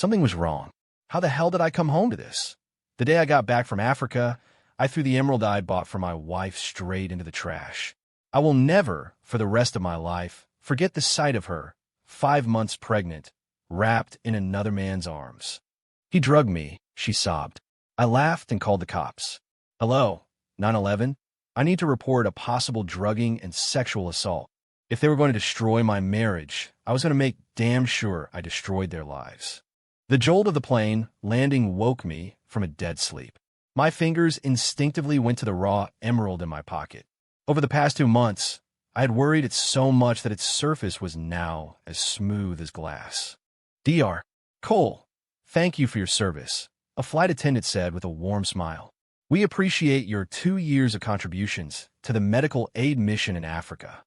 Something was wrong. How the hell did I come home to this? The day I got back from Africa, I threw the emerald I bought for my wife straight into the trash. I will never, for the rest of my life, forget the sight of her, 5 months pregnant, wrapped in another man's arms. He drugged me, she sobbed. I laughed and called the cops. Hello, 911? I need to report a possible drugging and sexual assault. If they were going to destroy my marriage, I was going to make damn sure I destroyed their lives. The jolt of the plane landing woke me from a dead sleep. My fingers instinctively went to the raw emerald in my pocket. Over the past 2 months, I had worried it so much that its surface was now as smooth as glass. Dr. Cole, thank you for your service, a flight attendant said with a warm smile. We appreciate your 2 years of contributions to the medical aid mission in Africa.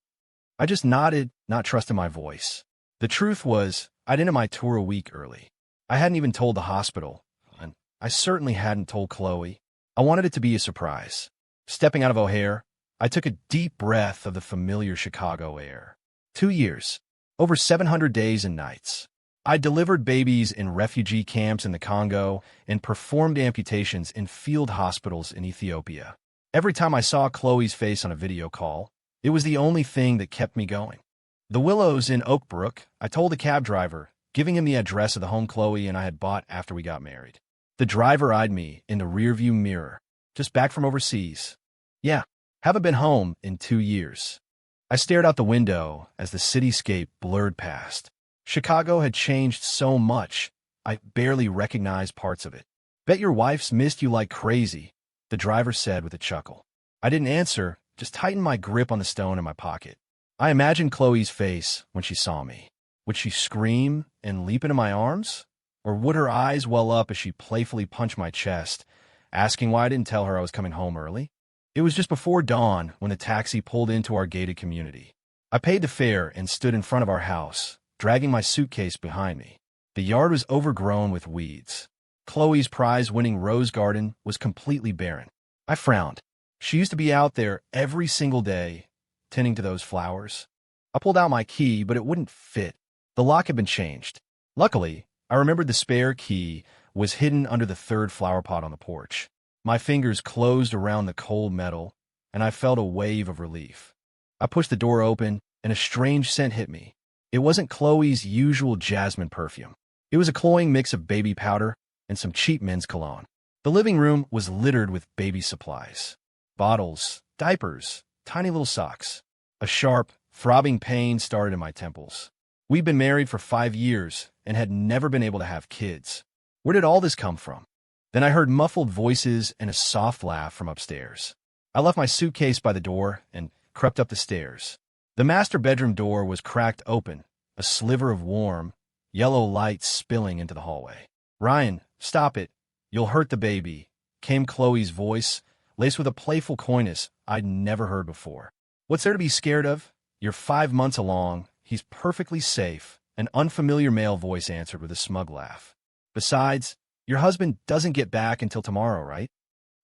I just nodded, not trusting my voice. The truth was, I'd ended my tour a week early. I hadn't even told the hospital, and I certainly hadn't told Chloe. I wanted it to be a surprise. Stepping out of O'Hare, I took a deep breath of the familiar Chicago air. 2 years, over 700 days and nights. I delivered babies in refugee camps in the Congo and performed amputations in field hospitals in Ethiopia. Every time I saw Chloe's face on a video call, it was the only thing that kept me going. The Willows in Oak Brook, I told the cab driver, giving him the address of the home Chloe and I had bought after we got married. The driver eyed me in the rearview mirror. Just back from overseas. Yeah, haven't been home in 2 years. I stared out the window as the cityscape blurred past. Chicago had changed so much, I barely recognized parts of it. Bet your wife's missed you like crazy, the driver said with a chuckle. I didn't answer, just tightened my grip on the stone in my pocket. I imagined Chloe's face when she saw me. Would she scream and leap into my arms? Or would her eyes well up as she playfully punched my chest, asking why I didn't tell her I was coming home early? It was just before dawn when the taxi pulled into our gated community. I paid the fare and stood in front of our house, dragging my suitcase behind me. The yard was overgrown with weeds. Chloe's prize-winning rose garden was completely barren. I frowned. She used to be out there every single day, tending to those flowers. I pulled out my key, but it wouldn't fit. The lock had been changed. Luckily, I remembered the spare key was hidden under the third flower pot on the porch. My fingers closed around the cold metal, and I felt a wave of relief. I pushed the door open, and a strange scent hit me. It wasn't Chloe's usual jasmine perfume. It was a cloying mix of baby powder and some cheap men's cologne. The living room was littered with baby supplies. Bottles, diapers, tiny little socks. A sharp, throbbing pain started in my temples. We'd been married for 5 years and had never been able to have kids. Where did all this come from? Then I heard muffled voices and a soft laugh from upstairs. I left my suitcase by the door and crept up the stairs. The master bedroom door was cracked open, a sliver of warm, yellow light spilling into the hallway. Ryan, stop it. You'll hurt the baby, came Chloe's voice, laced with a playful coyness I'd never heard before. What's there to be scared of? You're 5 months along. He's perfectly safe, an unfamiliar male voice answered with a smug laugh. Besides, your husband doesn't get back until tomorrow, right?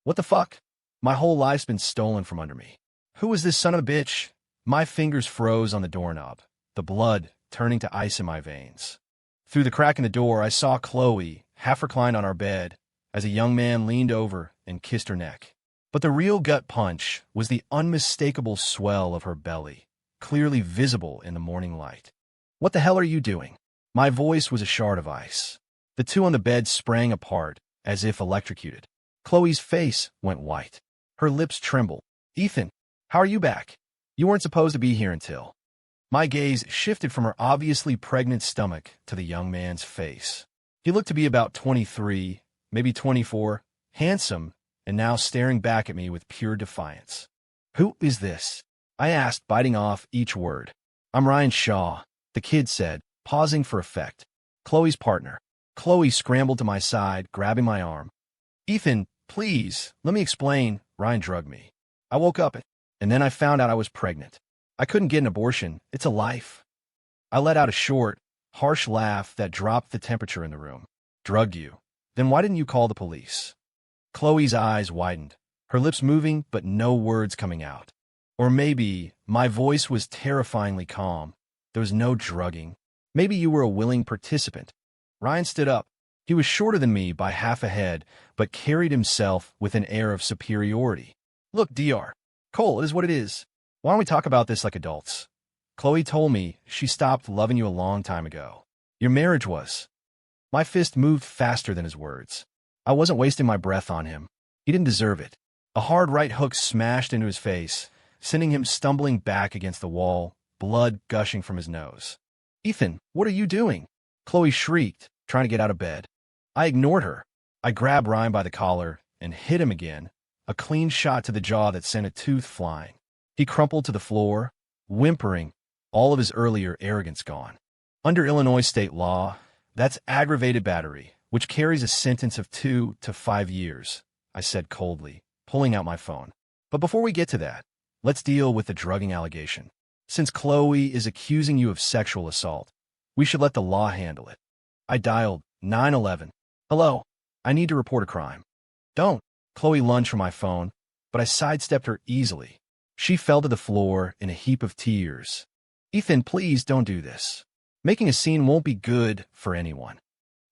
What the fuck? My whole life's been stolen from under me. Who is this son of a bitch? My fingers froze on the doorknob, the blood turning to ice in my veins. Through the crack in the door, I saw Chloe, half reclined on our bed, as a young man leaned over and kissed her neck. But the real gut punch was the unmistakable swell of her belly, clearly visible in the morning light. What the hell are you doing? My voice was a shard of ice. The two on the bed sprang apart, as if electrocuted. Chloe's face went white. Her lips trembled. Ethan, how are you back? You weren't supposed to be here until... My gaze shifted from her obviously pregnant stomach to the young man's face. He looked to be about 23, maybe 24, handsome, and now staring back at me with pure defiance. Who is this? I asked, biting off each word. I'm Ryan Shaw, the kid said, pausing for effect. Chloe's partner. Chloe scrambled to my side, grabbing my arm. Ethan, please, let me explain. Ryan drugged me. I woke up, and then I found out I was pregnant. I couldn't get an abortion. It's a life. I let out a short, harsh laugh that dropped the temperature in the room. Drugged you? Then why didn't you call the police? Chloe's eyes widened, her lips moving but no words coming out. Or maybe my voice was terrifyingly calm. There was no drugging. Maybe you were a willing participant. Ryan stood up, He was shorter than me by half a head, but carried himself with an air of superiority. Look, Dr. Cole, it is what it is. Why don't we talk about this like adults? Chloe told me she stopped loving you a long time ago. Your marriage was. My fist moved faster than his words. I wasn't wasting my breath on him. He didn't deserve it. A hard right hook smashed into his face, sending him stumbling back against the wall, blood gushing from his nose. Ethan, what are you doing? Chloe shrieked, trying to get out of bed. I ignored her. I grabbed Ryan by the collar and hit him again, a clean shot to the jaw that sent a tooth flying. He crumpled to the floor, whimpering, all of his earlier arrogance gone. Under Illinois state law, that's aggravated battery, which carries a sentence of 2 to 5 years, I said coldly, pulling out my phone. But before we get to that, let's deal with the drugging allegation. Since Chloe is accusing you of sexual assault, we should let the law handle it. I dialed 911. Hello, I need to report a crime. Don't. Chloe lunged for my phone, but I sidestepped her easily. She fell to the floor in a heap of tears. Ethan, please don't do this. Making a scene won't be good for anyone.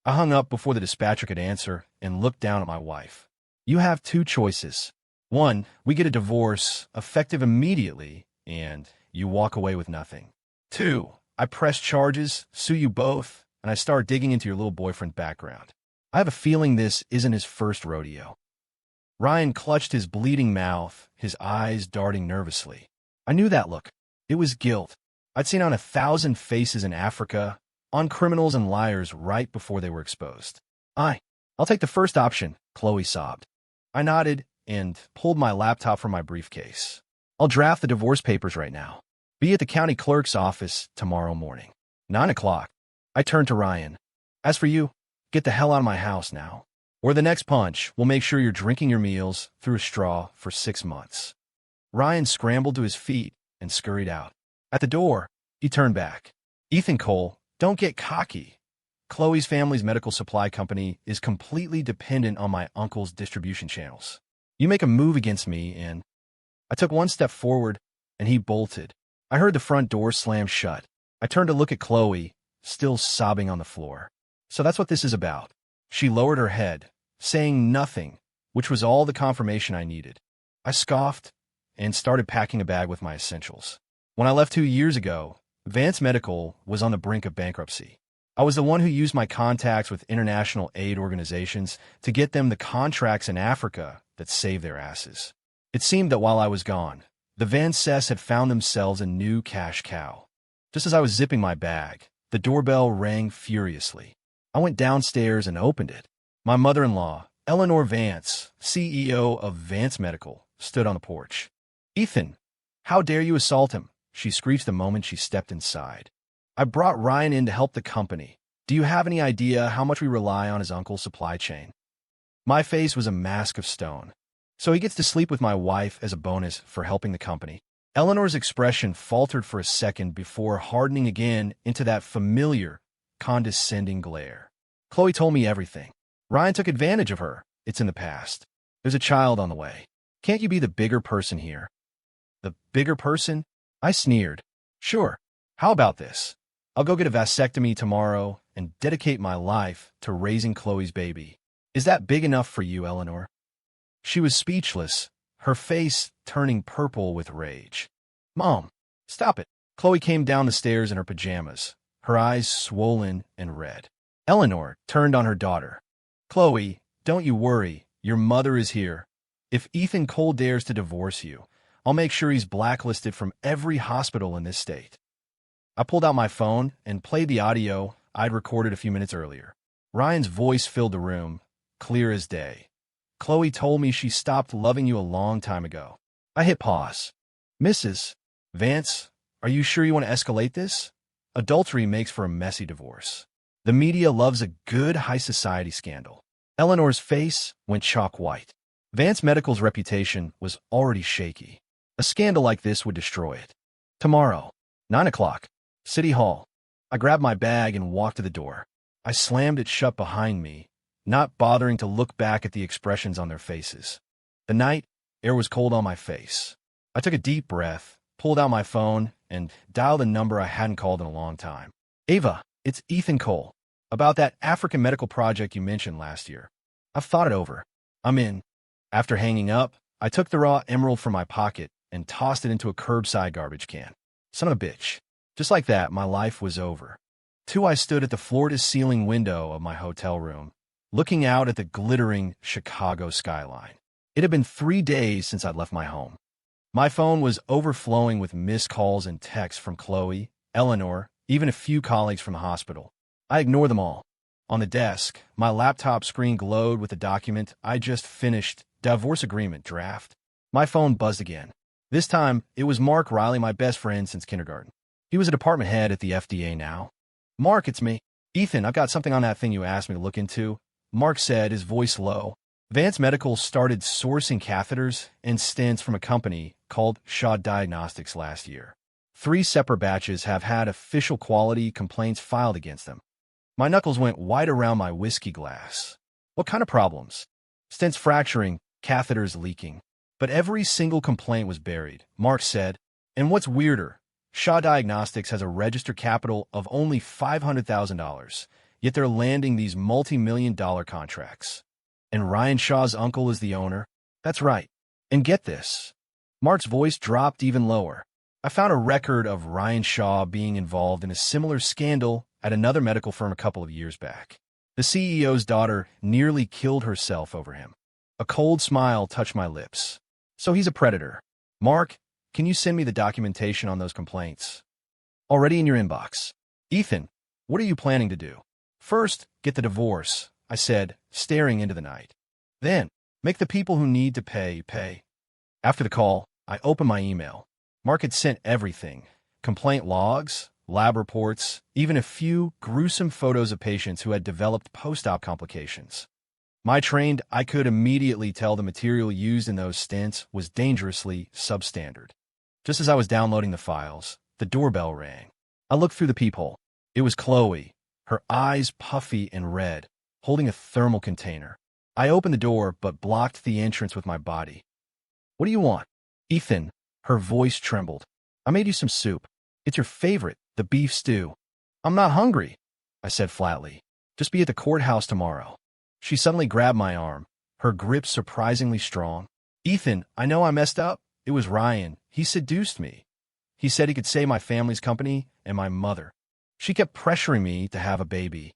I hung up before the dispatcher could answer and looked down at my wife. You have 2 choices. 1, we get a divorce, effective immediately, and you walk away with nothing. 2, I press charges, sue you both, and I start digging into your little boyfriend background. I have a feeling this isn't his first rodeo. Ryan clutched his bleeding mouth, his eyes darting nervously. I knew that look. It was guilt. I'd seen on 1,000 faces in Africa, on criminals and liars right before they were exposed. I'll take the first option, Chloe sobbed. I nodded and pulled my laptop from my briefcase. I'll draft the divorce papers right now. Be at the county clerk's office tomorrow morning. 9 o'clock. I turned to Ryan. As for you, get the hell out of my house now. Or the next punch will make sure you're drinking your meals through a straw for 6 months. Ryan scrambled to his feet and scurried out. At the door, he turned back. Ethan Cole, don't get cocky. Chloe's family's medical supply company is completely dependent on my uncle's distribution channels. You make a move against me and... I took 1 step forward, and he bolted. I heard the front door slam shut. I turned to look at Chloe, still sobbing on the floor. So that's what this is about. She lowered her head, saying nothing, which was all the confirmation I needed. I scoffed and started packing a bag with my essentials. When I left 2 years ago, Vance Medical was on the brink of bankruptcy. I was the one who used my contacts with international aid organizations to get them the contracts in Africa that saved their asses. It seemed that while I was gone, the Van Cess had found themselves a new cash cow. Just as I was zipping my bag, the doorbell rang furiously. I went downstairs and opened it. My mother-in-law, Eleanor Vance, CEO of Vance Medical, stood on the porch. Ethan, how dare you assault him? She screeched the moment she stepped inside. I brought Ryan in to help the company. Do you have any idea how much we rely on his uncle's supply chain? My face was a mask of stone. So he gets to sleep with my wife as a bonus for helping the company. Eleanor's expression faltered for a second before hardening again into that familiar, condescending glare. Chloe told me everything. Ryan took advantage of her. It's in the past. There's a child on the way. Can't you be the bigger person here? The bigger person? I sneered. Sure. How about this? I'll go get a vasectomy tomorrow and dedicate my life to raising Chloe's baby. Is that big enough for you, Eleanor? She was speechless, her face turning purple with rage. Mom, stop it. Chloe came down the stairs in her pajamas, her eyes swollen and red. Eleanor turned on her daughter. Chloe, don't you worry. Your mother is here. If Ethan Cole dares to divorce you, I'll make sure he's blacklisted from every hospital in this state. I pulled out my phone and played the audio I'd recorded a few minutes earlier. Ryan's voice filled the room, clear as day. Chloe told me she stopped loving you a long time ago. I hit pause. Mrs. Vance, are you sure you want to escalate this? Adultery makes for a messy divorce. The media loves a good high society scandal. Eleanor's face went chalk white. Vance Medical's reputation was already shaky. A scandal like this would destroy it. Tomorrow, 9 o'clock, City Hall. I grabbed my bag and walked to the door. I slammed it shut behind me, not bothering to look back at the expressions on their faces. The night air was cold on my face. I took a deep breath, pulled out my phone, and dialed a number I hadn't called in a long time. Ava, it's Ethan Cole. About that African medical project you mentioned last year. I've thought it over. I'm in. After hanging up, I took the raw emerald from my pocket and tossed it into a curbside garbage can. Son of a bitch. Just like that, my life was over. I stood at the floor-to-ceiling window of my hotel room, looking out at the glittering Chicago skyline. It had been 3 days since I'd left my home. My phone was overflowing with missed calls and texts from Chloe, Eleanor, even a few colleagues from the hospital. I ignored them all. On the desk, my laptop screen glowed with the document I just finished, divorce agreement draft. My phone buzzed again. This time, it was Mark Riley, my best friend since kindergarten. He was a department head at the FDA now. Mark, it's me. Ethan, I've got something on that thing you asked me to look into. Mark said, his voice low. Vance Medical started sourcing catheters and stents from a company called Shaw Diagnostics last year. 3 separate batches have had official quality complaints filed against them. My knuckles went white around my whiskey glass. What kind of problems? Stents fracturing, catheters leaking. But every single complaint was buried, Mark said. And what's weirder, Shaw Diagnostics has a registered capital of only $500,000, yet they're landing these multi-million-dollar contracts. And Ryan Shaw's uncle is the owner? That's right. And get this. Mark's voice dropped even lower. I found a record of Ryan Shaw being involved in a similar scandal at another medical firm a couple of years back. The CEO's daughter nearly killed herself over him. A cold smile touched my lips. So he's a predator. Mark, can you send me the documentation on those complaints? Already in your inbox. Ethan, what are you planning to do? First, get the divorce, I said, staring into the night. Then, make the people who need to pay. After the call, I opened my email. Mark had sent everything. Complaint logs, lab reports, even a few gruesome photos of patients who had developed post-op complications. I could immediately tell the material used in those stents was dangerously substandard. Just as I was downloading the files, the doorbell rang. I looked through the peephole. It was Chloe, her eyes puffy and red, holding a thermal container. I opened the door but blocked the entrance with my body. What do you want? Ethan, her voice trembled. I made you some soup. It's your favorite, the beef stew. I'm not hungry, I said flatly. Just be at the courthouse tomorrow. She suddenly grabbed my arm, her grip surprisingly strong. Ethan, I know I messed up. It was Ryan. He seduced me. He said he could save my family's company and my mother. She kept pressuring me to have a baby.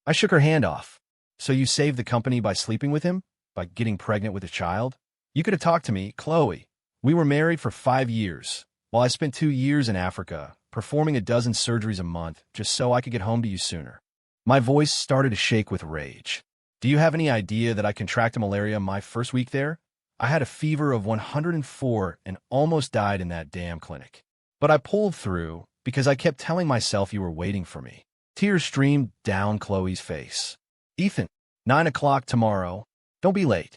I shook her hand off. So you saved the company by sleeping with him? By getting pregnant with a child? You could have talked to me, Chloe. We were married for 5 years, while I spent 2 years in Africa, performing a dozen surgeries a month just so I could get home to you sooner. My voice started to shake with rage. Do you have any idea that I contracted malaria my first week there? I had a fever of 104 and almost died in that damn clinic. But I pulled through because I kept telling myself you were waiting for me. Tears streamed down Chloe's face. Ethan, 9 o'clock tomorrow. Don't be late.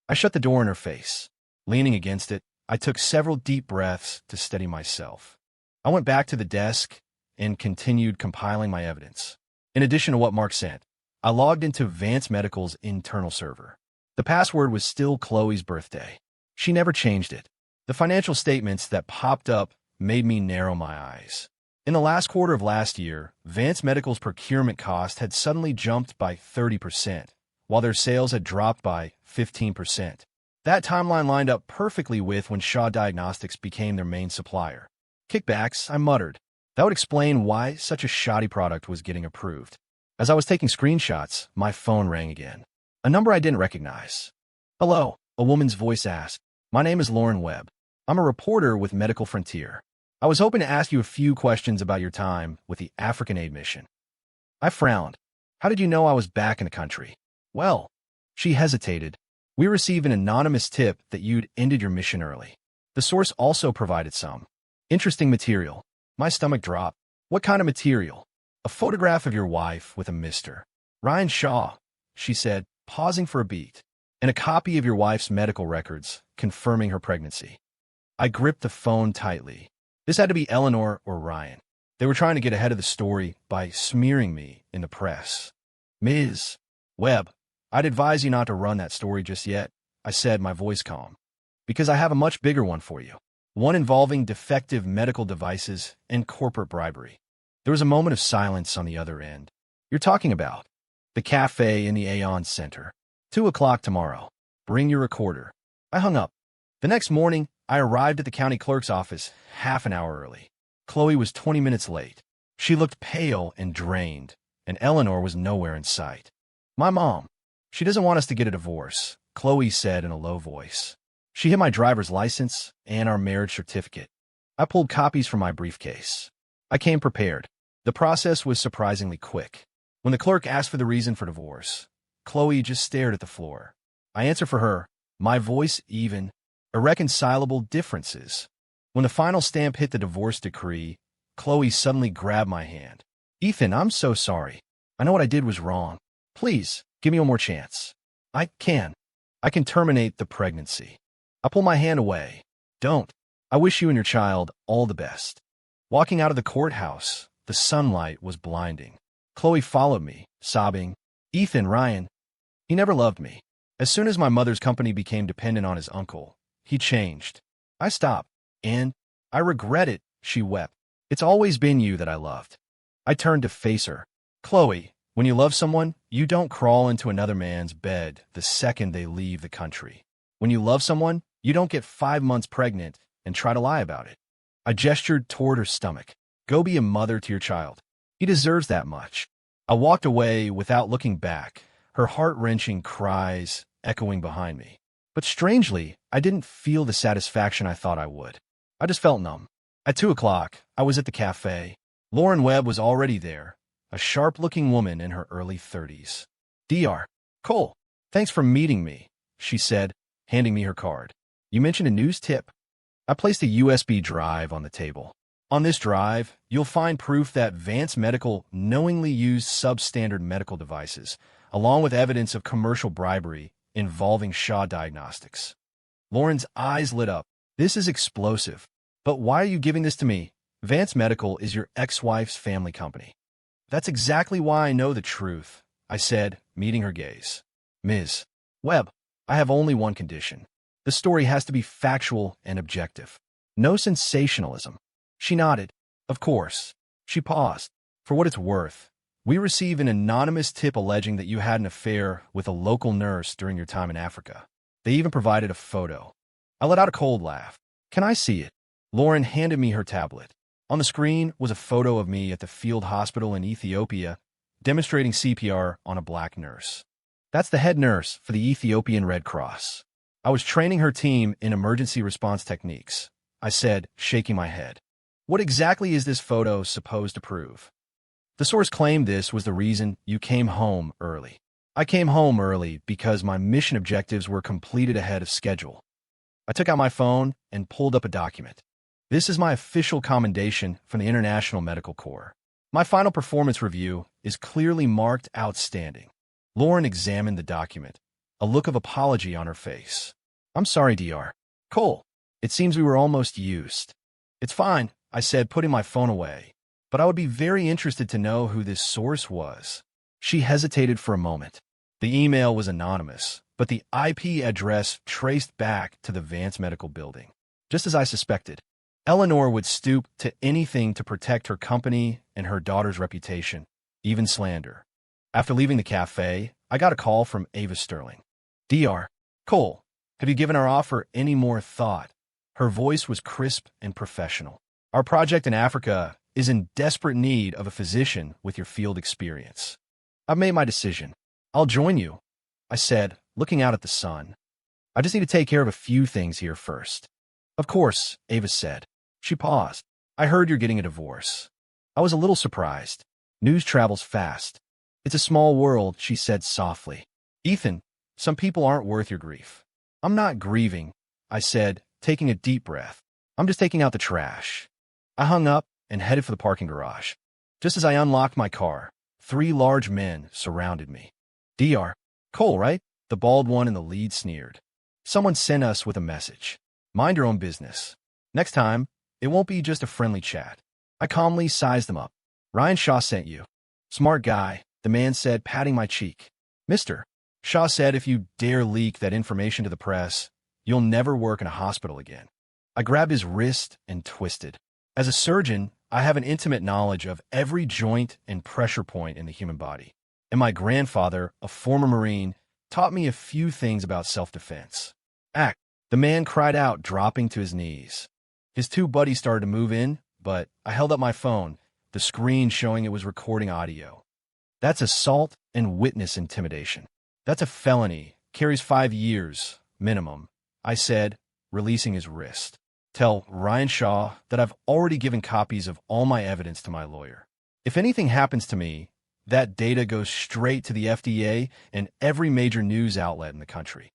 I shut the door in her face. Leaning against it, I took several deep breaths to steady myself. I went back to the desk and continued compiling my evidence. In addition to what Mark sent, I logged into Vance Medical's internal server. The password was still Chloe's birthday. She never changed it. The financial statements that popped up made me narrow my eyes. In the last quarter of last year, Vance Medical's procurement cost had suddenly jumped by 30%, while their sales had dropped by 15%. That timeline lined up perfectly with when Shaw Diagnostics became their main supplier. Kickbacks, I muttered. That would explain why such a shoddy product was getting approved. As I was taking screenshots, my phone rang again. A number I didn't recognize. Hello, a woman's voice asked. My name is Lauren Webb. I'm a reporter with Medical Frontier. I was hoping to ask you a few questions about your time with the African Aid Mission. I frowned. How did you know I was back in the country? Well, she hesitated. We received an anonymous tip that you'd ended your mission early. The source also provided some interesting material. My stomach dropped. What kind of material? A photograph of your wife with a Mr. Ryan Shaw, she said, pausing for a beat, and a copy of your wife's medical records confirming her pregnancy. I gripped the phone tightly. This had to be Eleanor or Ryan. They were trying to get ahead of the story by smearing me in the press. Ms. Webb, I'd advise you not to run that story just yet, I said, my voice calm, because I have a much bigger one for you. One involving defective medical devices and corporate bribery. There was a moment of silence on the other end. You're talking about the cafe in the Aeon Center. 2 o'clock tomorrow. Bring your recorder. I hung up. The next morning, I arrived at the county clerk's office half an hour early. Chloe was 20 minutes late. She looked pale and drained, and Eleanor was nowhere in sight. My mom. She doesn't want us to get a divorce, Chloe said in a low voice. She hid my driver's license and our marriage certificate. I pulled copies from my briefcase. I came prepared. The process was surprisingly quick. When the clerk asked for the reason for divorce, Chloe just stared at the floor. I answered for her, my voice even, irreconcilable differences. When the final stamp hit the divorce decree, Chloe suddenly grabbed my hand. Ethan, I'm so sorry. I know what I did was wrong. Please, give me one more chance. I can terminate the pregnancy. I pull my hand away. Don't. I wish you and your child all the best. Walking out of the courthouse, the sunlight was blinding. Chloe followed me, sobbing, Ethan, Ryan, he never loved me. As soon as my mother's company became dependent on his uncle, he changed. I stopped, and I regret it, she wept. It's always been you that I loved. I turned to face her. Chloe, when you love someone, you don't crawl into another man's bed the second they leave the country. When you love someone, you don't get 5 months pregnant and try to lie about it. I gestured toward her stomach. Go be a mother to your child. He deserves that much. I walked away without looking back, her heart-wrenching cries echoing behind me. But strangely, I didn't feel the satisfaction I thought I would. I just felt numb. At 2 o'clock, I was at the cafe. Lauren Webb was already there, a sharp-looking woman in her early 30s. Dr. Cole, thanks for meeting me, she said, handing me her card. You mentioned a news tip. I placed a USB drive on the table. On this drive, you'll find proof that Vance Medical knowingly used substandard medical devices, along with evidence of commercial bribery involving Shaw Diagnostics. Lauren's eyes lit up. This is explosive. But why are you giving this to me? Vance Medical is your ex-wife's family company. That's exactly why I know the truth, I said, meeting her gaze. Ms. Webb, I have only one condition. The story has to be factual and objective. No sensationalism. She nodded. Of course. She paused. For what it's worth, we received an anonymous tip alleging that you had an affair with a local nurse during your time in Africa. They even provided a photo. I let out a cold laugh. Can I see it? Lauren handed me her tablet. On the screen was a photo of me at the field hospital in Ethiopia, demonstrating CPR on a black nurse. That's the head nurse for the Ethiopian Red Cross. I was training her team in emergency response techniques, I said, shaking my head. What exactly is this photo supposed to prove? The source claimed this was the reason you came home early. I came home early because my mission objectives were completed ahead of schedule. I took out my phone and pulled up a document. This is my official commendation from the International Medical Corps. My final performance review is clearly marked outstanding. Lauren examined the document, a look of apology on her face. I'm sorry, Dr. Cole. It seems we were almost used. It's fine, I said, putting my phone away. But I would be very interested to know who this source was. She hesitated for a moment. The email was anonymous, but the IP address traced back to the Vance Medical Building. Just as I suspected, Eleanor would stoop to anything to protect her company and her daughter's reputation, even slander. After leaving the cafe, I got a call from Ava Sterling. Dr. Cole, have you given our offer any more thought? Her voice was crisp and professional. Our project in Africa is in desperate need of a physician with your field experience. I've made my decision. I'll join you, I said, looking out at the sun. I just need to take care of a few things here first. Of course, Ava said. She paused. I heard you're getting a divorce. I was a little surprised. News travels fast. It's a small world, she said softly. Ethan, some people aren't worth your grief. I'm not grieving, I said, taking a deep breath. I'm just taking out the trash. I hung up and headed for the parking garage. Just as I unlocked my car, 3 large men surrounded me. Dr. Cole, right? The bald one in the lead sneered. Someone sent us with a message. Mind your own business. Next time, it won't be just a friendly chat. I calmly sized them up. Ryan Shaw sent you. Smart guy, the man said, patting my cheek. Mister, Shaw said if you dare leak that information to the press, you'll never work in a hospital again. I grabbed his wrist and twisted. As a surgeon, I have an intimate knowledge of every joint and pressure point in the human body. And my grandfather, a former Marine, taught me a few things about self-defense. Act. The man cried out, dropping to his knees. His two buddies started to move in, but I held up my phone, the screen showing it was recording audio. That's assault and witness intimidation. That's a felony, carries 5 years, minimum, I said, releasing his wrist. Tell Ryan Shaw that I've already given copies of all my evidence to my lawyer. If anything happens to me, that data goes straight to the FDA and every major news outlet in the country.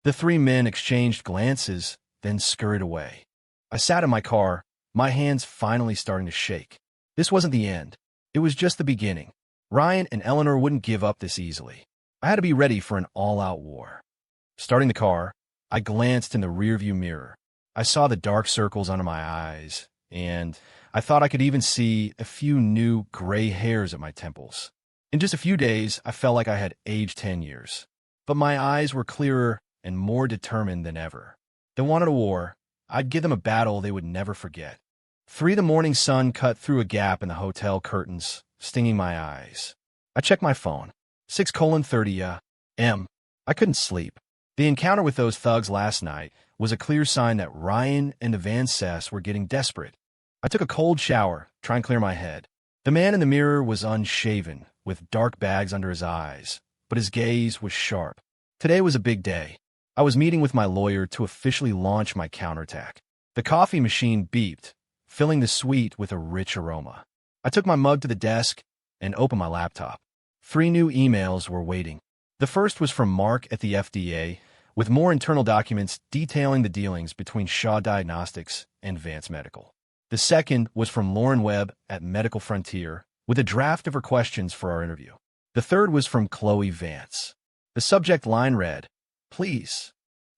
The three men exchanged glances, then scurried away. I sat in my car, my hands finally starting to shake. This wasn't the end. It was just the beginning. Ryan and Eleanor wouldn't give up this easily. I had to be ready for an all-out war. Starting the car, I glanced in the rearview mirror. I saw the dark circles under my eyes, and I thought I could even see a few new gray hairs at my temples. In just a few days, I felt like I had aged 10 years. But my eyes were clearer and more determined than ever. They wanted a war. I'd give them a battle they would never forget. 3 the morning sun cut through a gap in the hotel curtains, stinging my eyes. I checked my phone. 6:30 M. I couldn't sleep. The encounter with those thugs last night was a clear sign that Ryan and the Van Cess were getting desperate. I took a cold shower, trying to clear my head. The man in the mirror was unshaven, with dark bags under his eyes, but his gaze was sharp. Today was a big day. I was meeting with my lawyer to officially launch my counterattack. The coffee machine beeped, filling the suite with a rich aroma. I took my mug to the desk and opened my laptop. 3 new emails were waiting. The first was from Mark at the FDA, with more internal documents detailing the dealings between Shaw Diagnostics and Vance Medical. The second was from Lauren Webb at Medical Frontier, with a draft of her questions for our interview. The third was from Chloe Vance. The subject line read, "Please."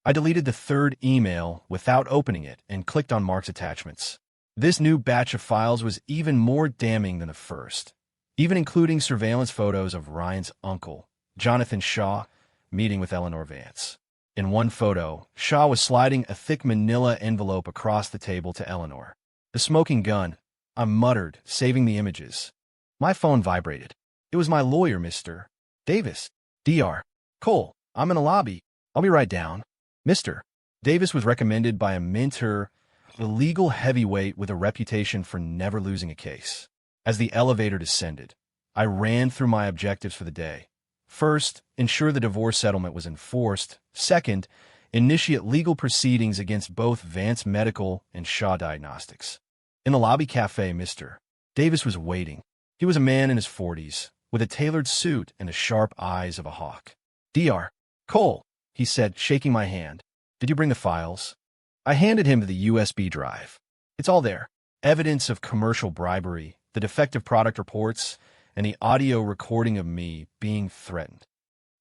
I deleted the third email without opening it and clicked on Mark's attachments. This new batch of files was even more damning than the first, even including surveillance photos of Ryan's uncle, Jonathan Shaw, meeting with Eleanor Vance. In one photo, Shaw was sliding a thick manila envelope across the table to Eleanor. The smoking gun, I muttered, saving the images. My phone vibrated. It was my lawyer, Mr. Davis. Dr. Cole, I'm in a lobby. I'll be right down. Mr. Davis was recommended by a mentor, a legal heavyweight with a reputation for never losing a case. As the elevator descended, I ran through my objectives for the day. First, ensure the divorce settlement was enforced. Second, initiate legal proceedings against both Vance Medical and Shaw Diagnostics. In the lobby cafe, Mr. Davis was waiting. He was a man in his 40s, with a tailored suit and the sharp eyes of a hawk. Dr. Cole, he said, shaking my hand. Did you bring the files? I handed him the USB drive. It's all there. Evidence of commercial bribery, the defective product reports, and the audio recording of me being threatened.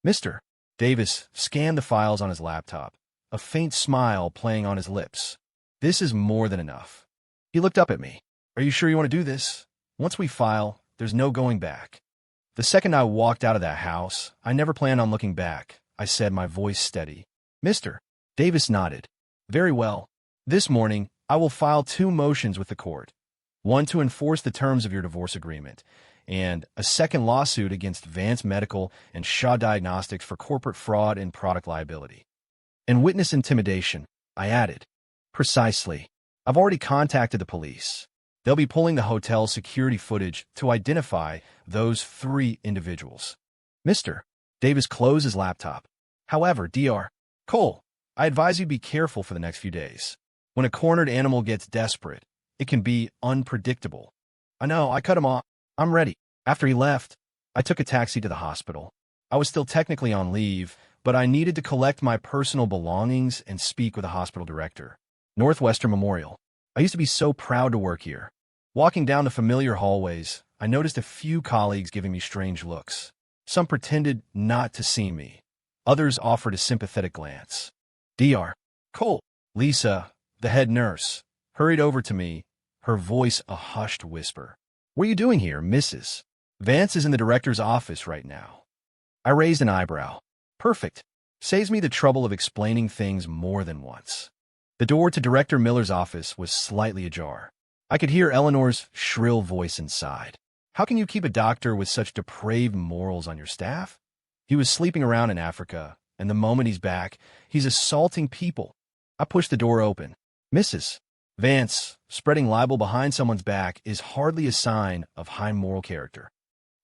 Mr. Davis scanned the files on his laptop, a faint smile playing on his lips. This is more than enough. He looked up at me. Are you sure you want to do this? Once we file, there's no going back. The second I walked out of that house, I never planned on looking back, I said, my voice steady. Mr. Davis nodded. Very well. This morning, I will file 2 motions with the court. One to enforce the terms of your divorce agreement, and a second lawsuit against Vance Medical and Shaw Diagnostics for corporate fraud and product liability. And witness intimidation, I added. Precisely. I've already contacted the police. They'll be pulling the hotel security footage to identify those 3 individuals. Mr. Davis closed his laptop. However, Dr. Cole, I advise you be careful for the next few days. When a cornered animal gets desperate, it can be unpredictable. I know, I cut him off. I'm ready. After he left, I took a taxi to the hospital. I was still technically on leave, but I needed to collect my personal belongings and speak with the hospital director. Northwestern Memorial. I used to be so proud to work here. Walking down the familiar hallways, I noticed a few colleagues giving me strange looks. Some pretended not to see me. Others offered a sympathetic glance. Dr. Cole. Lisa, the head nurse, hurried over to me, her voice a hushed whisper. What are you doing here, Mrs.? Vance is in the director's office right now. I raised an eyebrow. Perfect. Saves me the trouble of explaining things more than once. The door to Director Miller's office was slightly ajar. I could hear Eleanor's shrill voice inside. How can you keep a doctor with such depraved morals on your staff? He was sleeping around in Africa, and the moment he's back, he's assaulting people. I pushed the door open. Mrs. Vance, spreading libel behind someone's back is hardly a sign of high moral character.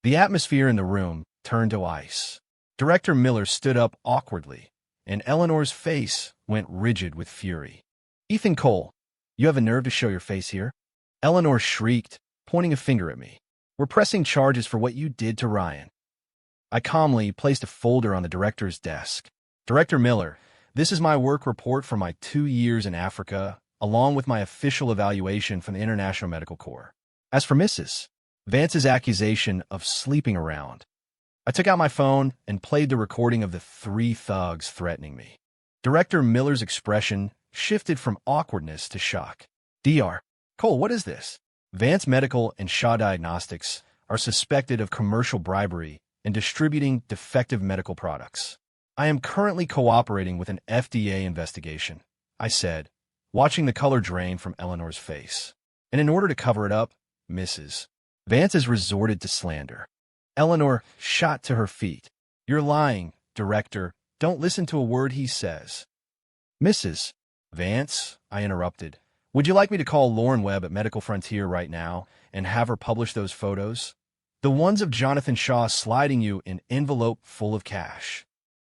The atmosphere in the room turned to ice. Director Miller stood up awkwardly, and Eleanor's face went rigid with fury. Ethan Cole, you have a nerve to show your face here? Eleanor shrieked, pointing a finger at me. We're pressing charges for what you did to Ryan. I calmly placed a folder on the director's desk. Director Miller, this is my work report for my 2 years in Africa, along with my official evaluation from the International Medical Corps. As for Mrs. Vance's accusation of sleeping around, I took out my phone and played the recording of the 3 thugs threatening me. Director Miller's expression shifted from awkwardness to shock. Dr. Cole, what is this? Vance Medical and Shaw Diagnostics are suspected of commercial bribery and distributing defective medical products. I am currently cooperating with an FDA investigation, I said, watching the color drain from Eleanor's face. And in order to cover it up, Mrs. Vance has resorted to slander. Eleanor shot to her feet. You're lying, Director. Don't listen to a word he says. Mrs. Vance, I interrupted. Would you like me to call Lauren Webb at Medical Frontier right now and have her publish those photos? The ones of Jonathan Shaw sliding you an envelope full of cash.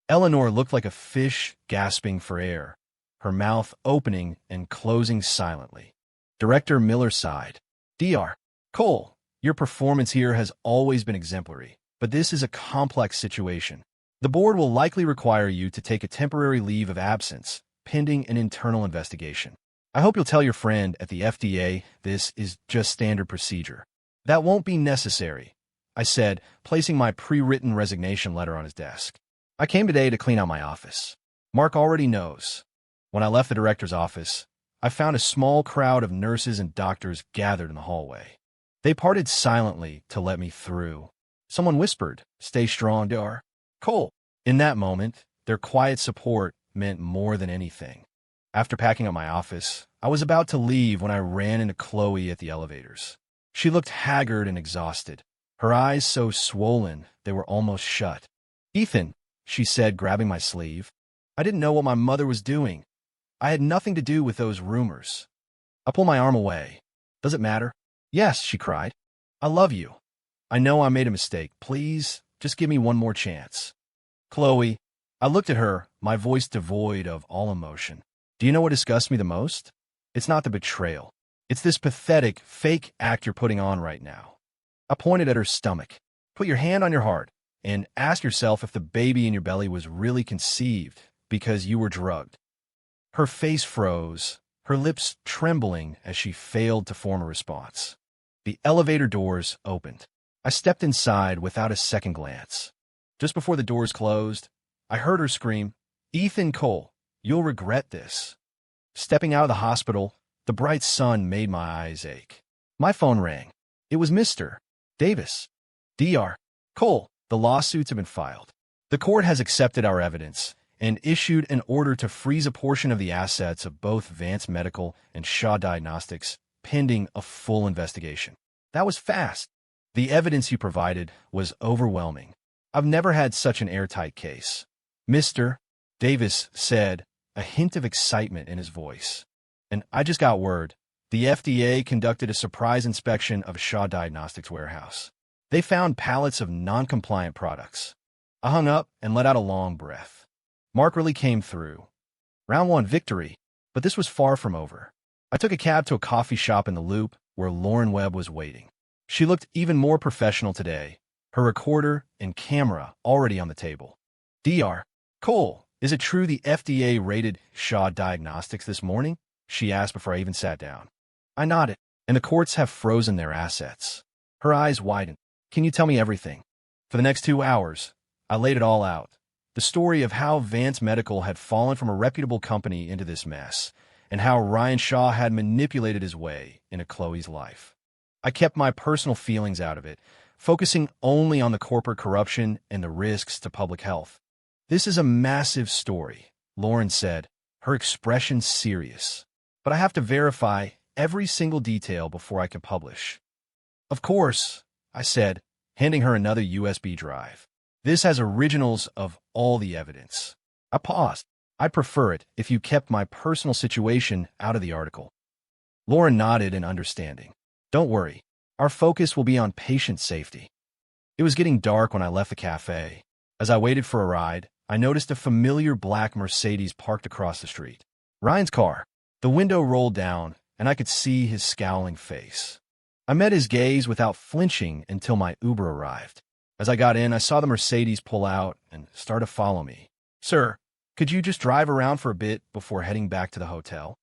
Eleanor looked like a fish gasping for air, her mouth opening and closing silently. Director Miller sighed. Dr. Cole, your performance here has always been exemplary, but this is a complex situation. The board will likely require you to take a temporary leave of absence, pending an internal investigation. I hope you'll tell your friend at the FDA this is just standard procedure. That won't be necessary, I said, placing my pre-written resignation letter on his desk. I came today to clean out my office. Mark already knows. When I left the director's office, I found a small crowd of nurses and doctors gathered in the hallway. They parted silently to let me through. Someone whispered, "Stay strong, Dr. Cole." In that moment, their quiet support meant more than anything. After packing up my office, I was about to leave when I ran into Chloe at the elevators. She looked haggard and exhausted, her eyes so swollen they were almost shut. Ethan, she said, grabbing my sleeve. I didn't know what my mother was doing. I had nothing to do with those rumors. I pulled my arm away. Does it matter? Yes, she cried. I love you. I know I made a mistake. Please, just give me one more chance. Chloe, I looked at her, my voice devoid of all emotion. Do you know what disgusts me the most? It's not the betrayal. It's this pathetic, fake act you're putting on right now. I pointed at her stomach. Put your hand on your heart and ask yourself if the baby in your belly was really conceived because you were drugged. Her face froze, her lips trembling as she failed to form a response. The elevator doors opened. I stepped inside without a second glance. Just before the doors closed, I heard her scream, Ethan Cole, you'll regret this. Stepping out of the hospital, the bright sun made my eyes ache. My phone rang. It was Mr. Davis. Dr. Cole, the lawsuits have been filed. The court has accepted our evidence and issued an order to freeze a portion of the assets of both Vance Medical and Shaw Diagnostics, pending a full investigation. That was fast. The evidence you provided was overwhelming. I've never had such an airtight case. Mr. Davis said, a hint of excitement in his voice. And I just got word. The FDA conducted a surprise inspection of Shaw Diagnostics' warehouse. They found pallets of non-compliant products. I hung up and let out a long breath. Mark really came through. Round 1 victory, but this was far from over. I took a cab to a coffee shop in the Loop where Lauren Webb was waiting. She looked even more professional today, her recorder and camera already on the table. Dr. Cole, is it true the FDA raided Shaw Diagnostics this morning? She asked before I even sat down. I nodded, and the courts have frozen their assets. Her eyes widened. Can you tell me everything? For the next 2 hours, I laid it all out. The story of how Vance Medical had fallen from a reputable company into this mess, and how Ryan Shaw had manipulated his way into Chloe's life. I kept my personal feelings out of it, focusing only on the corporate corruption and the risks to public health. This is a massive story, Lauren said, her expression serious. But I have to verify every single detail before I could publish. Of course, I said, handing her another USB drive. This has originals of all the evidence. I paused. I'd prefer it if you kept my personal situation out of the article. Lauren nodded in understanding. Don't worry. Our focus will be on patient safety. It was getting dark when I left the cafe. As I waited for a ride, I noticed a familiar black Mercedes parked across the street. Ryan's car. The window rolled down, and I could see his scowling face. I met his gaze without flinching until my Uber arrived. As I got in, I saw the Mercedes pull out and start to follow me. Sir, could you just drive around for a bit before heading back to the hotel?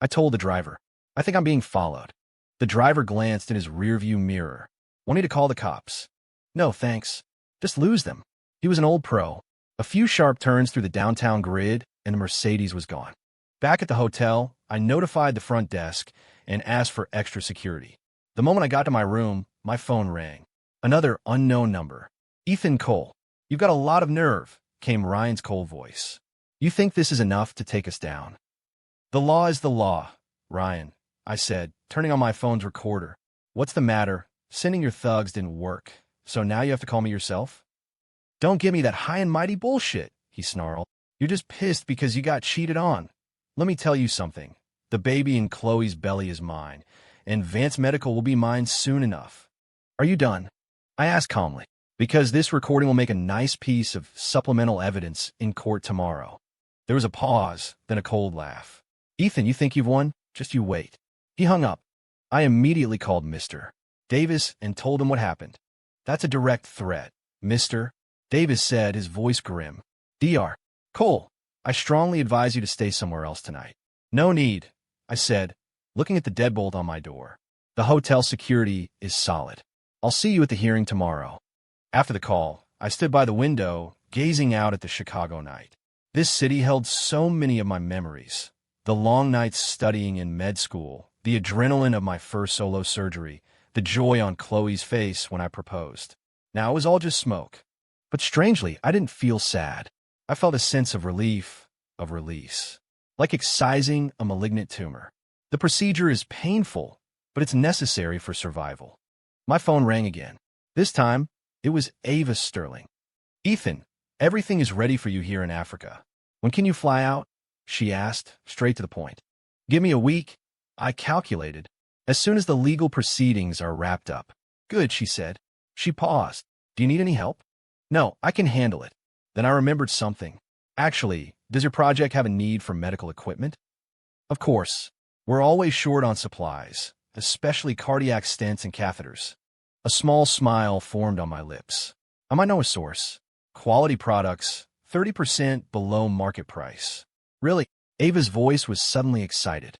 I told the driver. I think I'm being followed. The driver glanced in his rearview mirror. Want me to call the cops? No, thanks. Just lose them. He was an old pro. A few sharp turns through the downtown grid, and the Mercedes was gone. Back at the hotel, I notified the front desk and asked for extra security. The moment I got to my room, my phone rang. Another unknown number. Ethan Cole. You've got a lot of nerve, came Ryan's cold voice. You think this is enough to take us down? The law is the law, Ryan, I said, turning on my phone's recorder. What's the matter? Sending your thugs didn't work, so now you have to call me yourself? Don't give me that high and mighty bullshit, he snarled. You're just pissed because you got cheated on. Let me tell you something. The baby in Chloe's belly is mine, and Vance Medical will be mine soon enough. Are you done? I asked calmly, because this recording will make a nice piece of supplemental evidence in court tomorrow. There was a pause, then a cold laugh. Ethan, you think you've won? Just you wait. He hung up. I immediately called Mr. Davis and told him what happened. That's a direct threat, Mr. Davis said, his voice grim. Dr. Cole, I strongly advise you to stay somewhere else tonight. No need, I said, looking at the deadbolt on my door. The hotel security is solid. I'll see you at the hearing tomorrow. After the call, I stood by the window, gazing out at the Chicago night. This city held so many of my memories. The long nights studying in med school, the adrenaline of my first solo surgery, the joy on Chloe's face when I proposed. Now it was all just smoke. But strangely, I didn't feel sad. I felt a sense of relief, of release. Like excising a malignant tumor. The procedure is painful, but it's necessary for survival. My phone rang again. This time, it was Ava Sterling. Ethan, everything is ready for you here in Africa. When can you fly out? She asked, straight to the point. Give me a week, I calculated, as soon as the legal proceedings are wrapped up. Good, she said. She paused. Do you need any help? No, I can handle it. Then I remembered something. Actually, does your project have a need for medical equipment? Of course. We're always short on supplies, especially cardiac stents and catheters. A small smile formed on my lips. I might know a source. Quality products, 30% below market price. Really? Ava's voice was suddenly excited.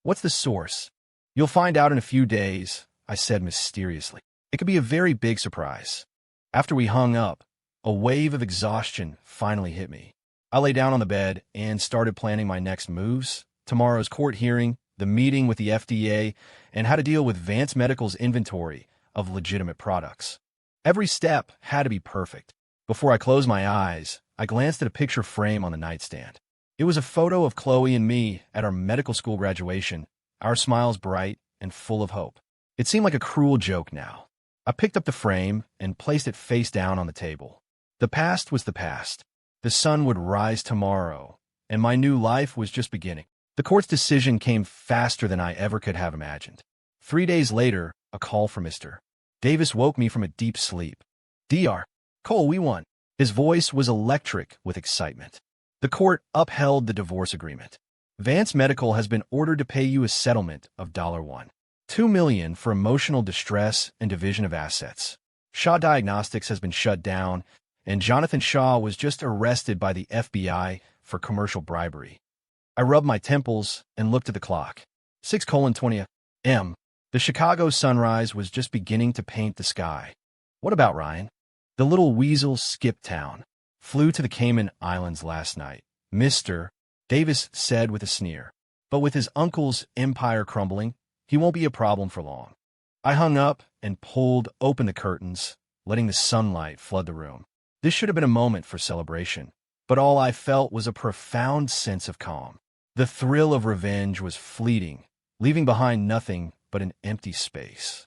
What's the source? You'll find out in a few days, I said mysteriously. It could be a very big surprise. After we hung up, a wave of exhaustion finally hit me. I lay down on the bed and started planning my next moves, tomorrow's court hearing, the meeting with the FDA, and how to deal with Vance Medical's inventory of legitimate products. Every step had to be perfect. Before I closed my eyes, I glanced at a picture frame on the nightstand. It was a photo of Chloe and me at our medical school graduation, our smiles bright and full of hope. It seemed like a cruel joke now. I picked up the frame and placed it face down on the table. The past was the past. The sun would rise tomorrow, and my new life was just beginning. The court's decision came faster than I ever could have imagined. 3 days later, a call from Mr. Davis woke me from a deep sleep. Dr. Cole, we won. His voice was electric with excitement. The court upheld the divorce agreement. Vance Medical has been ordered to pay you a settlement of $2 million for emotional distress and division of assets. Shaw Diagnostics has been shut down, and Jonathan Shaw was just arrested by the FBI for commercial bribery. I rubbed my temples and looked at the clock. 6:20 a.m. The Chicago sunrise was just beginning to paint the sky. What about Ryan? The little weasel skipped town. Flew to the Cayman Islands last night, Mr. Davis said with a sneer. But with his uncle's empire crumbling, he won't be a problem for long. I hung up and pulled open the curtains, letting the sunlight flood the room. This should have been a moment for celebration, but all I felt was a profound sense of calm. The thrill of revenge was fleeting, leaving behind nothing but an empty space.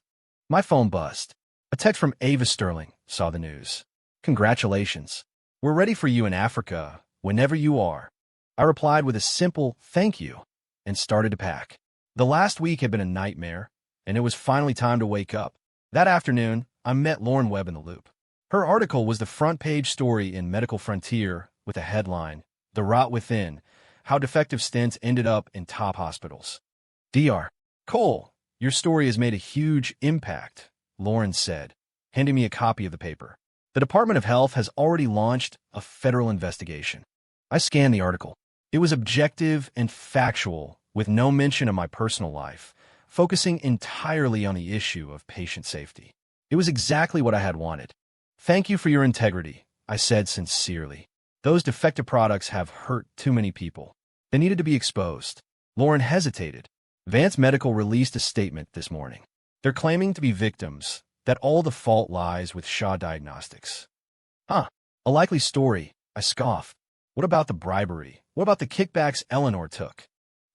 My phone buzzed. A text from Ava Sterling saw the news. "Congratulations. We're ready for you in Africa, whenever you are." I replied with a simple thank you and started to pack. The last week had been a nightmare, and it was finally time to wake up. That afternoon, I met Lauren Webb in the Loop. Her article was the front-page story in Medical Frontier with a headline, "The Rot Within, How Defective Stents Ended Up in Top Hospitals." "Dr. Cole, your story has made a huge impact," Lauren said, handing me a copy of the paper. "The Department of Health has already launched a federal investigation." I scanned the article. It was objective and factual, with no mention of my personal life, focusing entirely on the issue of patient safety. It was exactly what I had wanted. "Thank you for your integrity," I said sincerely. "Those defective products have hurt too many people. They needed to be exposed." Lauren hesitated. "Vance Medical released a statement this morning. They're claiming to be victims, that all the fault lies with Shaw Diagnostics." "Huh, a likely story," I scoffed. "What about the bribery? What about the kickbacks Eleanor took?"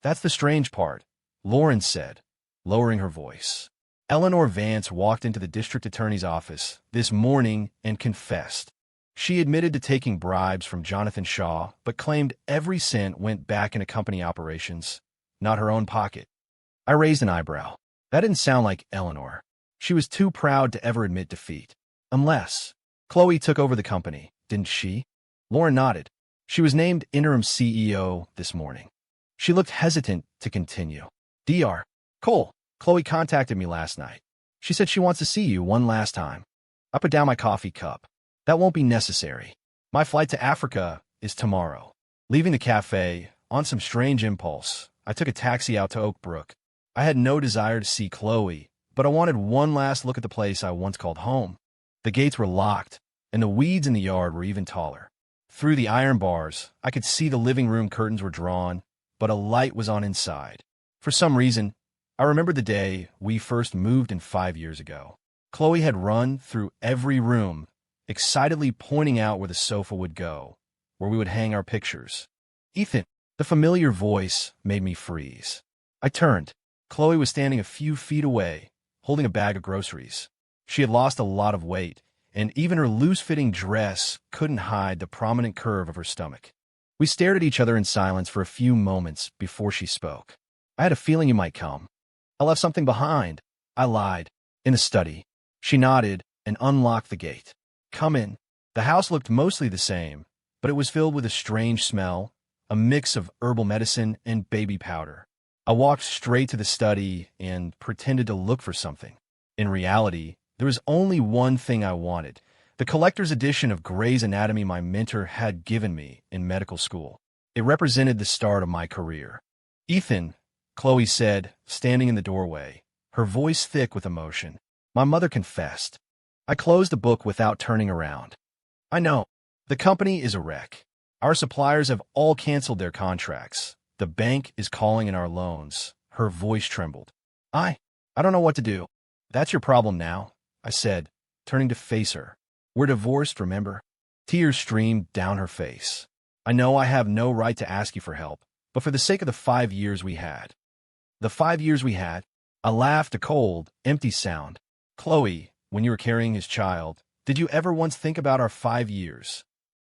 "That's the strange part," Lauren said, lowering her voice. "Eleanor Vance walked into the district attorney's office this morning and confessed. She admitted to taking bribes from Jonathan Shaw, but claimed every cent went back into company operations, not her own pocket." I raised an eyebrow. That didn't sound like Eleanor. She was too proud to ever admit defeat. "Unless Chloe took over the company, didn't she?" Lauren nodded. "She was named interim CEO this morning." She looked hesitant to continue. "Dr. Cole, Chloe contacted me last night. She said she wants to see you one last time." I put down my coffee cup. "That won't be necessary. My flight to Africa is tomorrow." Leaving the cafe, on some strange impulse, I took a taxi out to Oak Brook. I had no desire to see Chloe, but I wanted one last look at the place I once called home. The gates were locked, and the weeds in the yard were even taller. Through the iron bars, I could see the living room curtains were drawn, but a light was on inside. For some reason, I remembered the day we first moved in 5 years ago. Chloe had run through every room, excitedly pointing out where the sofa would go, where we would hang our pictures. "Ethan," the familiar voice made me freeze. I turned. Chloe was standing a few feet away, holding a bag of groceries. She had lost a lot of weight, and even her loose-fitting dress couldn't hide the prominent curve of her stomach. We stared at each other in silence for a few moments before she spoke. "I had a feeling you might come." "I left something behind," I lied. "In the study." She nodded and unlocked the gate. "Come in." The house looked mostly the same, but it was filled with a strange smell, a mix of herbal medicine and baby powder. I walked straight to the study and pretended to look for something. In reality, there was only one thing I wanted: the collector's edition of Grey's Anatomy my mentor had given me in medical school. It represented the start of my career. "Ethan," Chloe said, standing in the doorway, her voice thick with emotion. "My mother confessed." I closed the book without turning around. "I know. The company is a wreck. Our suppliers have all canceled their contracts. The bank is calling in our loans." Her voice trembled. I don't know what to do." "That's your problem now," I said, turning to face her. "We're divorced, remember?" Tears streamed down her face. "I know I have no right to ask you for help, but for the sake of the 5 years we had." "The 5 years we had?" I laughed, a cold, empty sound. "Chloe, when you were carrying his child, did you ever once think about our 5 years?"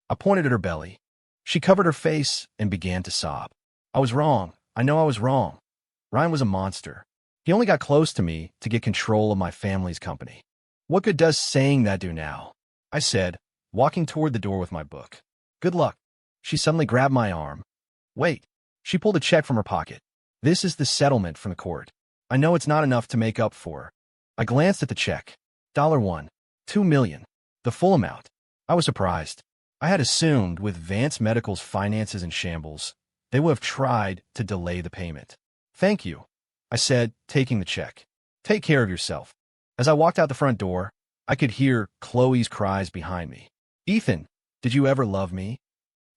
I pointed at her belly. She covered her face and began to sob. "I was wrong. I know I was wrong. Ryan was a monster. He only got close to me to get control of my family's company." "What good does saying that do now?" I said, walking toward the door with my book. "Good luck." She suddenly grabbed my arm. "Wait." She pulled a check from her pocket. "This is the settlement from the court. I know it's not enough to make up for." I glanced at the check. $1. $2 million. The full amount. I was surprised. I had assumed with Vance Medical's finances in shambles, they would have tried to delay the payment. "Thank you," I said, taking the check. "Take care of yourself." As I walked out the front door, I could hear Chloe's cries behind me. "Ethan, did you ever love me?"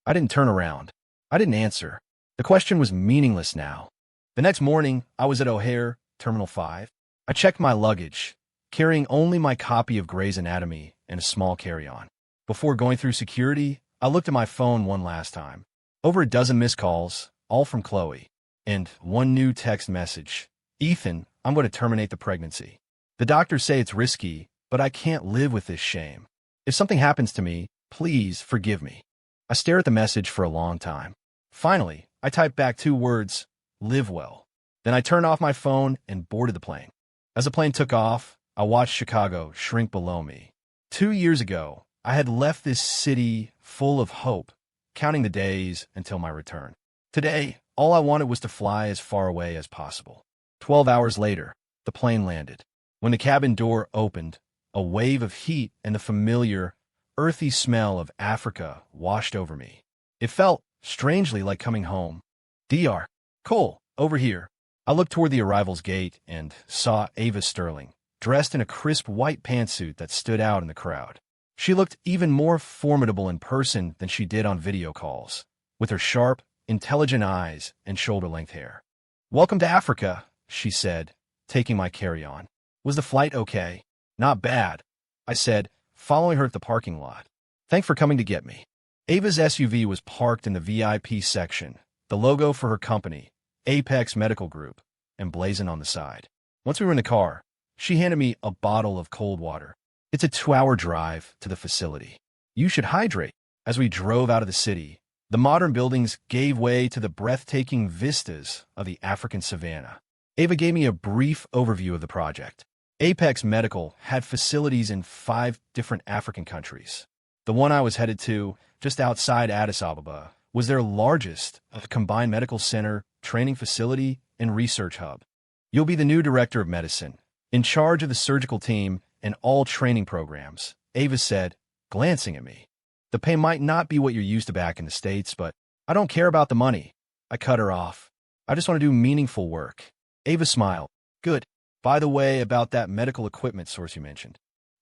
I didn't turn around. I didn't answer. The question was meaningless now. The next morning, I was at O'Hare, Terminal 5. I checked my luggage, carrying only my copy of Grey's Anatomy and a small carry-on. Before going through security, I looked at my phone one last time. Over a dozen missed calls, all from Chloe, and one new text message, Ethan, I'm going to terminate the pregnancy. The doctors say it's risky, but I can't live with this shame. If something happens to me, please forgive me. I stare at the message for a long time. Finally, I type back 2 words, live well. Then I turned off my phone and boarded the plane. As the plane took off, I watched Chicago shrink below me. 2 years ago, I had left this city full of hope, counting the days until my return. Today, all I wanted was to fly as far away as possible. 12 hours later, the plane landed. When the cabin door opened, a wave of heat and the familiar, earthy smell of Africa washed over me. It felt strangely like coming home. Dr. Cole, over here. I looked toward the arrival's gate and saw Ava Sterling, dressed in a crisp white pantsuit that stood out in the crowd. She looked even more formidable in person than she did on video calls, with her sharp, intelligent eyes and shoulder-length hair. "Welcome to Africa," she said, taking my carry-on. "Was the flight okay?" "Not bad," I said, following her at the parking lot. "Thanks for coming to get me." Ava's SUV was parked in the VIP section, the logo for her company, Apex Medical Group, emblazoned on the side. Once we were in the car, she handed me a bottle of cold water. "It's a 2-hour drive to the facility. You should hydrate." As we drove out of the city, the modern buildings gave way to the breathtaking vistas of the African savanna. Ava gave me a brief overview of the project. Apex Medical had facilities in 5 different African countries. The one I was headed to, just outside Addis Ababa, was their largest combined medical center, training facility, and research hub. "You'll be the new director of medicine, in charge of the surgical team and all training programs," Ava said, glancing at me. "The pay might not be what you're used to back in the States, but I don't care about the money." I cut her off. "I just want to do meaningful work." Ava smiled. "Good. By the way, about that medical equipment source you mentioned."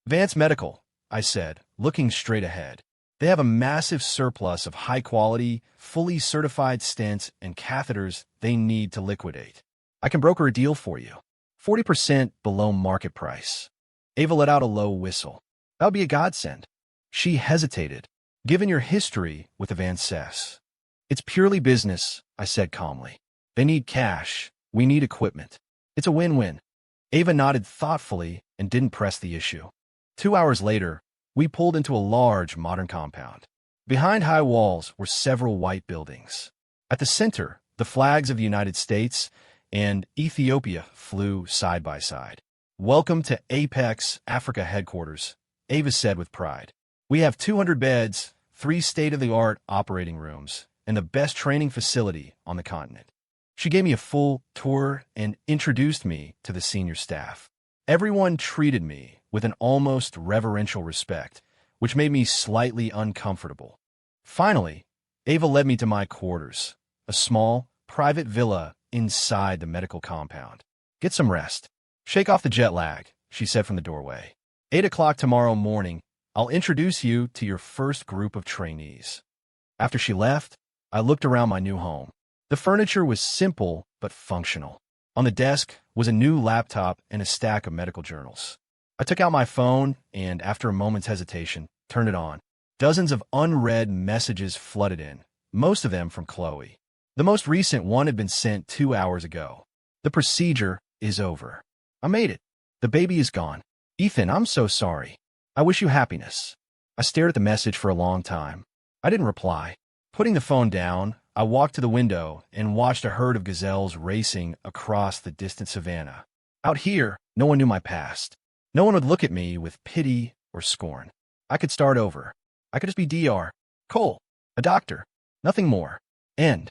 "Vance Medical," I said, looking straight ahead. "They have a massive surplus of high-quality, fully certified stents and catheters they need to liquidate. I can broker a deal for you, 40% below market price." Ava let out a low whistle. "That would be a godsend." She hesitated. "Given your history with the Vances." "It's purely business," I said calmly. "They need cash. We need equipment. It's a win-win." Ava nodded thoughtfully and didn't press the issue. 2 hours later, we pulled into a large, modern compound. Behind high walls were several white buildings. At the center, the flags of the United States and Ethiopia flew side by side. "Welcome to Apex Africa headquarters," Ava said with pride. "We have 200 beds, 3 state-of-the-art operating rooms, and the best training facility on the continent." She gave me a full tour and introduced me to the senior staff. Everyone treated me with an almost reverential respect, which made me slightly uncomfortable. Finally, Ava led me to my quarters, a small, private villa inside the medical compound. "Get some rest. Shake off the jet lag," she said from the doorway. 8 o'clock tomorrow morning, I'll introduce you to your first group of trainees." After she left, I looked around my new home. The furniture was simple but functional. On the desk was a new laptop and a stack of medical journals. I took out my phone and, after a moment's hesitation, turned it on. Dozens of unread messages flooded in, most of them from Chloe. The most recent one had been sent 2 hours ago. "The procedure is over. I made it. The baby is gone. Ethan, I'm so sorry. I wish you happiness." I stared at the message for a long time. I didn't reply. Putting the phone down, I walked to the window and watched a herd of gazelles racing across the distant savannah. Out here, no one knew my past. No one would look at me with pity or scorn. I could start over. I could just be Dr. Cole, a doctor. Nothing more. End.